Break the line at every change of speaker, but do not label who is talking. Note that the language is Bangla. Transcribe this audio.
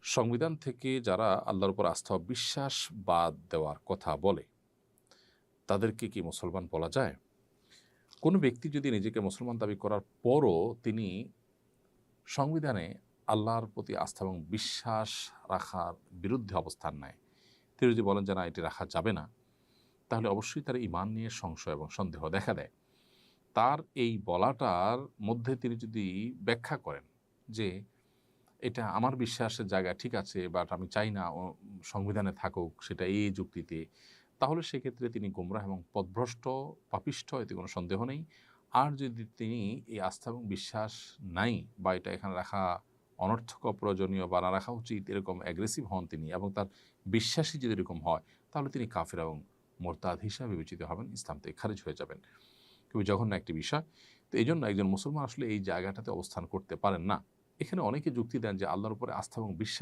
সংবিধান থেকে যারা আল্লাহর উপর আস্থা ও বিশ্বাস বাদ দেওয়ার কথা বলে তাদেরকে কি মুসলমান বলা যায়? কোনো ব্যক্তি যদি নিজেকে মুসলমান দাবি করার পরও তিনি সংবিধানে আল্লাহর প্রতি আস্থা এবং বিশ্বাস রাখার বিরুদ্ধে অবস্থান নেয়, তিনি যদি বলেন যে না এটি রাখা যাবে না, তাহলে অবশ্যই তার ঈমান নিয়ে সংশয় এবং সন্দেহ দেখা দেয়। তার এই বলাটার মধ্যে তিনি যদি ব্যাখ্যা করেন যে এটা আমার বিশ্বাসের জায়গা ঠিক আছে, বাট আমি চাই না সংবিধানে থাকুক সেটা এই যুক্তিতে, তাহলে সেক্ষেত্রে তিনি গোমরাহ এবং পথভ্রষ্ট, পাপিষ্ঠ, এতে কোনো সন্দেহ নেই। আর যদি তিনি এই আস্থা এবং বিশ্বাস নাই বা এটা এখানে রাখা অনর্থক, অপ্রয়োজনীয় বা না রাখা উচিত এরকম অ্যাগ্রেসিভ হন তিনি এবং তার বিশ্বাসই যদি এরকম হয়, তাহলে তিনি কাফের এবং মোরতাদ হিসাবে বিবেচিত হবেন, ইসলাম থেকে খারিজ হয়ে যাবেন। খুবই জঘন্য একটি বিষয়। তো এই জন্য একজন মুসলমান আসলে এই জায়গাটাতে অবস্থান করতে পারেন না। এখানে অনেকে যুক্তি দেন যে আল্লাহর উপরে আস্থা এবং বিশ্বাস